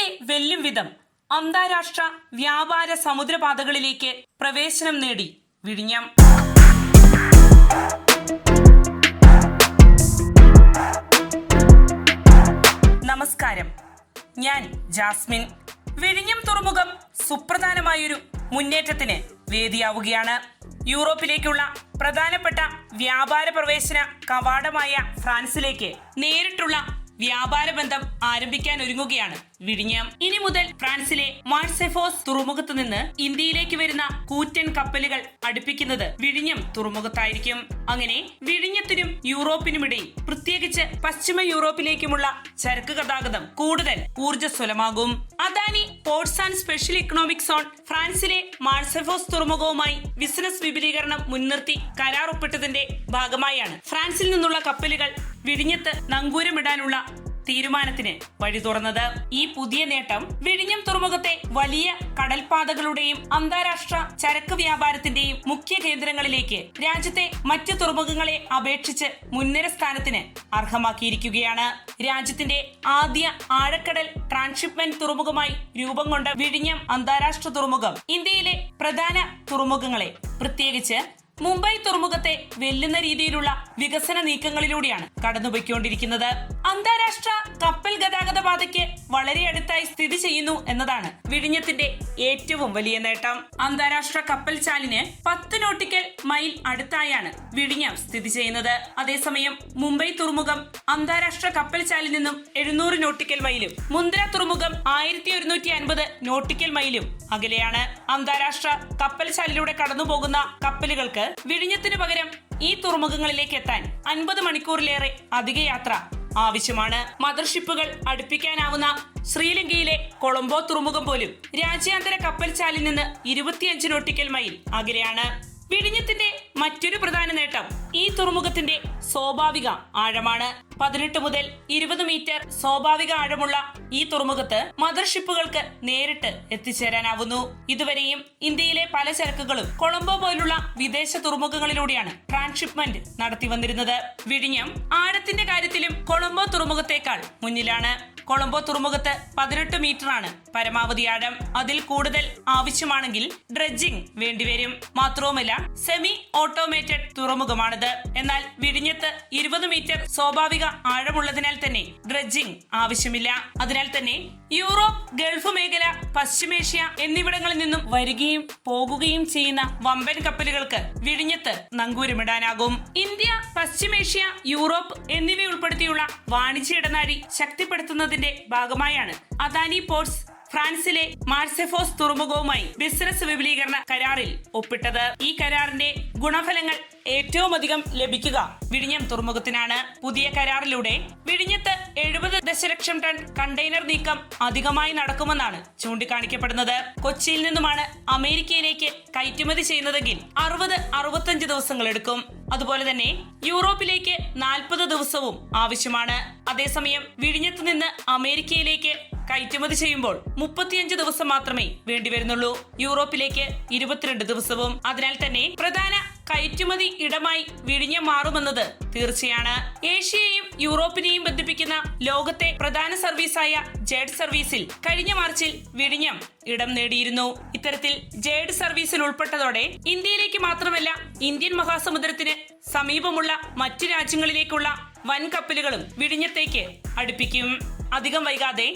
ലോകത്തെ വെല്ലും വിധം അന്താരാഷ്ട്ര വ്യാപാര സമുദ്രപാതകളിലേക്ക് പ്രവേശനം നേടി വിഴിഞ്ഞം. നമസ്കാരം, ഞാൻ ജാസ്മിൻ. വിഴിഞ്ഞം തുറമുഖം സുപ്രധാനമായൊരു മുന്നേറ്റത്തിന് വേദിയാവുകയാണ്. യൂറോപ്പിലേക്കുള്ള പ്രധാനപ്പെട്ട വ്യാപാര പ്രവേശന കവാടമായ ഫ്രാൻസിലേക്ക് നേരിട്ടുള്ള വ്യാപാര ബന്ധം ആരംഭിക്കാൻ ഒരുങ്ങുകയാണ് വിഴിഞ്ഞം. ഇനി മുതൽ ഫ്രാൻസിലെ മാർസെഫോസ് തുറമുഖത്ത് നിന്ന് ഇന്ത്യയിലേക്ക് വരുന്ന കൂറ്റൻ കപ്പലുകൾ അടുപ്പിക്കുന്നത് വിഴിഞ്ഞം തുറമുഖത്തായിരിക്കും. അങ്ങനെ വിഴിഞ്ഞത്തിനും യൂറോപ്പിനുമിടയിൽ, പ്രത്യേകിച്ച് പശ്ചിമ യൂറോപ്പിലേക്കുമുള്ള ചരക്ക് ഗതാഗതം കൂടുതൽ ഊർജ്ജസ്വലമാകും. Adani ports and special economic zone ഫ്രാൻസിലെ മാർസെഫോസ് തുറമുഖവുമായി ബിസിനസ് വിപുലീകരണം മുൻനിർത്തി കരാർ ഒപ്പിട്ടതിന്റെ ഭാഗമായാണ് ഫ്രാൻസിൽ നിന്നുള്ള കപ്പലുകൾ വിഴിഞ്ഞത്ത് നങ്കൂരമിടാനുള്ള തീരുമാനത്തിന് വഴി തുറന്നത്. ഈ പുതിയ നേട്ടം വിഴിഞ്ഞം തുറമുഖത്തെ വലിയ കടൽപാതകളുടെയും അന്താരാഷ്ട്ര ചരക്ക് വ്യാപാരത്തിന്റെയും മുഖ്യ കേന്ദ്രങ്ങളിലേക്ക് രാജ്യത്തെ മറ്റ് തുറമുഖങ്ങളെ അപേക്ഷിച്ച് മുൻനിര സ്ഥാനത്തിന് അർഹമാക്കിയിരിക്കുകയാണ്. രാജ്യത്തിന്റെ ആദ്യ ആഴക്കടൽ ട്രാൻസ്ഷിപ്മെന്റ് തുറമുഖമായി രൂപം കൊണ്ട വിഴിഞ്ഞം അന്താരാഷ്ട്ര തുറമുഖം ഇന്ത്യയിലെ പ്രധാന തുറമുഖങ്ങളെ, പ്രത്യേകിച്ച് മുംബൈ തുറമുഖത്തെ വെല്ലുന്ന രീതിയിലുള്ള വികസന നീക്കങ്ങളിലൂടെയാണ് കടന്നുപോയിക്കൊണ്ടിരിക്കുന്നത്. അന്താരാഷ്ട്ര കപ്പൽ ഗതാഗത പാതയ്ക്ക് വളരെ അടുത്തായി സ്ഥിതി ചെയ്യുന്നു എന്നതാണ് വിഴിഞ്ഞത്തിന്റെ ഏറ്റവും വലിയ നേട്ടം. അന്താരാഷ്ട്ര കപ്പൽ ചാലിന് 10 നോട്ടിക്കൽ മൈൽ അടുത്തായാണ് വിഴിഞ്ഞം സ്ഥിതി ചെയ്യുന്നത്. അതേസമയം മുംബൈ തുറമുഖം അന്താരാഷ്ട്ര കപ്പൽ ചാലിൽ നിന്നും 700 നോട്ടിക്കൽ മൈലും മുന്ദ്ര തുറമുഖം 1150 നോട്ടിക്കൽ മൈലും അകലെയാണ്. അന്താരാഷ്ട്ര കപ്പൽ ചാലിലൂടെ കടന്നുപോകുന്ന കപ്പലുകൾക്ക് വിഴിഞ്ഞത്തിന് പകരം ഈ തുറമുഖങ്ങളിലേക്ക് എത്താൻ 50 മണിക്കൂറിലേറെ അധിക യാത്ര ആവശ്യമാണ്. മദർഷിപ്പുകൾ അടുപ്പിക്കാനാവുന്ന ശ്രീലങ്കയിലെ കൊളംബോ തുറമുഖം പോലും രാജ്യാന്തര കപ്പൽ ചാലിൽ നിന്ന് 25 നോട്ടിക്കൽ മൈൽ അകലെയാണ്. വിഴിഞ്ഞത്തിന്റെ മറ്റൊരു പ്രധാന നേട്ടം ഈ തുറമുഖത്തിന്റെ സ്വാഭാവിക ആഴമാണ്. 18 മുതൽ 20 മീറ്റർ സ്വാഭാവിക ആഴമുള്ള ഈ തുറമുഖത്ത് മദർഷിപ്പുകൾക്ക് നേരിട്ട് എത്തിച്ചേരാനാവുന്നു. ഇതുവരെയും ഇന്ത്യയിലെ പല ചരക്കുകളും കൊളംബോ പോലുള്ള വിദേശ തുറമുഖങ്ങളിലൂടെയാണ് ട്രാൻസ്ഷിപ്മെന്റ് നടത്തി വന്നിരുന്നത്. വിഴിഞ്ഞം ആഴത്തിന്റെ കാര്യത്തിലും കൊളംബോ തുറമുഖത്തേക്കാൾ മുന്നിലാണ്. കൊളംബോ തുറമുഖത്ത് 18 മീറ്ററാണ് പരമാവധി ആഴം. അതിൽ കൂടുതൽ ആവശ്യമാണെങ്കിൽ ഡ്രഡ്ജിംഗ് വേണ്ടിവരും. മാത്രവുമല്ല, സെമി ഓട്ടോമേറ്റഡ് തുറമുഖമാണിത്. എന്നാൽ വിഴിഞ്ഞത്ത് 20 മീറ്റർ സ്വാഭാവിക ആഴമുള്ളതിനാൽ തന്നെ ഡ്രഡ്ജിംഗ് ആവശ്യമില്ല. അതിനാൽ തന്നെ യൂറോപ്പ്, ഗൾഫ് മേഖല, പശ്ചിമേഷ്യ എന്നിവിടങ്ങളിൽ നിന്നും വരികയും പോകുകയും ചെയ്യുന്ന വമ്പൻ കപ്പലുകൾക്ക് വിഴിഞ്ഞത്ത് നങ്കൂരമിടാനാകും. ഇന്ത്യ, പശ്ചിമേഷ്യ, യൂറോപ്പ് എന്നിവ ഉൾപ്പെടുത്തിയുള്ള വാണിജ്യ ഇടനാഴി ശക്തിപ്പെടുത്തുന്നതിന്റെ ഭാഗമായാണ് അദാനി പോർട്സ് ഫ്രാൻസിലെ മാർസെഫോസ് തുറമുഖവുമായി ബിസിനസ് വിപുലീകരണ കരാറിൽ ഒപ്പിട്ടത്. ഈ കരാറിന്റെ ഗുണഫലങ്ങൾ ഏറ്റവും അധികം ലഭിക്കുക വിഴിഞ്ഞം തുറമുഖത്തിനാണ്. പുതിയ കരാറിലൂടെ വിഴിഞ്ഞത്ത് 70 ദശലക്ഷം ടൺ കണ്ടെയ്നർ നീക്കം അധികമായി നടക്കുമെന്നാണ് ചൂണ്ടിക്കാണിക്കപ്പെടുന്നത്. കൊച്ചിയിൽ നിന്നുമാണ് അമേരിക്കയിലേക്ക് കയറ്റുമതി ചെയ്യുന്നതെങ്കിൽ 60-65 ദിവസങ്ങൾ എടുക്കും. അതുപോലെ തന്നെ യൂറോപ്പിലേക്ക് 40 ദിവസവും ആവശ്യമാണ്. അതേസമയം വിഴിഞ്ഞത്ത് നിന്ന് അമേരിക്കയിലേക്ക് കയറ്റുമതി ചെയ്യുമ്പോൾ 35 ദിവസം മാത്രമേ വേണ്ടിവരുന്നുള്ളൂ. യൂറോപ്പിലേക്ക് 22 ദിവസവും. അതിനാൽ തന്നെ പ്രധാന കയറ്റുമതി ഇടമായി വിഴിഞ്ഞം മാറുമെന്നത് തീർച്ചയാണ്. ഏഷ്യയെയും യൂറോപ്പിനെയും ബന്ധിപ്പിക്കുന്ന ലോകത്തെ പ്രധാന സർവീസായ ജെഡ് സർവീസിൽ കഴിഞ്ഞ മാർച്ചിൽ വിഴിഞ്ഞം ഇടം നേടിയിരുന്നു. ഇത്തരത്തിൽ ജെഡ് സർവീസിൽ ഉൾപ്പെട്ടതോടെ ഇന്ത്യയിലേക്ക് മാത്രമല്ല, ഇന്ത്യൻ മഹാസമുദ്രത്തിന് സമീപമുള്ള മറ്റു രാജ്യങ്ങളിലേക്കുള്ള വൻ കപ്പലുകളും വിഴിഞ്ഞത്തേക്ക് അടുപ്പിക്കും. അധികം വൈകാതെ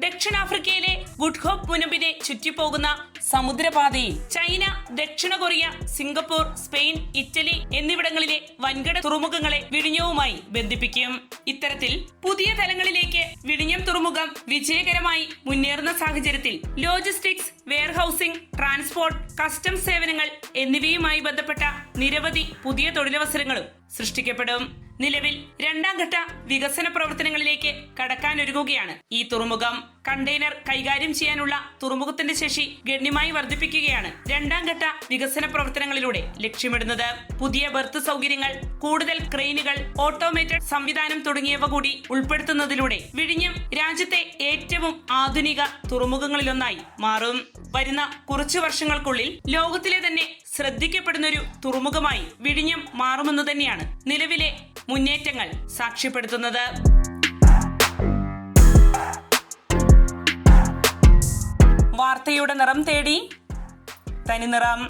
ദക്ഷിണാഫ്രിക്കയിലെ ഗുഡ് ഹോപ്പ് മുനമ്പിനെ ചുറ്റിപ്പോകുന്ന സമുദ്രപാതയിൽ ചൈന, ദക്ഷിണ കൊറിയ, സിംഗപ്പൂർ, സ്പെയിൻ, ഇറ്റലി എന്നിവിടങ്ങളിലെ വൻകിട തുറമുഖങ്ങളെ വിഴിഞ്ഞവുമായി ബന്ധിപ്പിക്കും. ഇത്തരത്തിൽ പുതിയ തലങ്ങളിലേക്ക് വിഴിഞ്ഞം തുറമുഖം വിജയകരമായി മുന്നേറുന്ന സാഹചര്യത്തിൽ ലോജിസ്റ്റിക്സ്, വെയർഹൌസിംഗ്, ട്രാൻസ്പോർട്ട്, കസ്റ്റംസ് സേവനങ്ങൾ എന്നിവയുമായി ബന്ധപ്പെട്ട നിരവധി പുതിയ തൊഴിലവസരങ്ങളും സൃഷ്ടിക്കപ്പെടും. നിലവിൽ 2ാം ഘട്ട വികസന പ്രവർത്തനങ്ങളിലേക്ക് കടക്കാനൊരുങ്ങുകയാണ് ഈ തുറമുഖം. കണ്ടെയ്നർ കൈകാര്യം ചെയ്യാനുള്ള തുറമുഖത്തിന്റെ ശേഷി ഗണ്യമായി വർദ്ധിപ്പിക്കുകയാണ് 2ാം ഘട്ട വികസന പ്രവർത്തനങ്ങളിലൂടെ ലക്ഷ്യമിടുന്നത്. പുതിയ ബർത്ത് സൗകര്യങ്ങൾ, കൂടുതൽ ക്രെയിനുകൾ, ഓട്ടോമേറ്റഡ് സംവിധാനം തുടങ്ങിയവ കൂടി ഉൾപ്പെടുത്തുന്നതിലൂടെ വിഴിഞ്ഞം രാജ്യത്തെ ഏറ്റവും ആധുനിക തുറമുഖങ്ങളിലൊന്നായി മാറും. വരുന്ന കുറച്ചു വർഷങ്ങൾക്കുള്ളിൽ ലോകത്തിലെ തന്നെ ശ്രദ്ധിക്കപ്പെടുന്നൊരു തുറമുഖമായി വിഴിഞ്ഞം മാറുമെന്ന് തന്നെയാണ് നിലവിലെ മുന്നേറ്റങ്ങൾ സാക്ഷ്യപ്പെടുത്തുന്നത്. വാർത്തയുടെ നിറം തേടി തനിനിറം.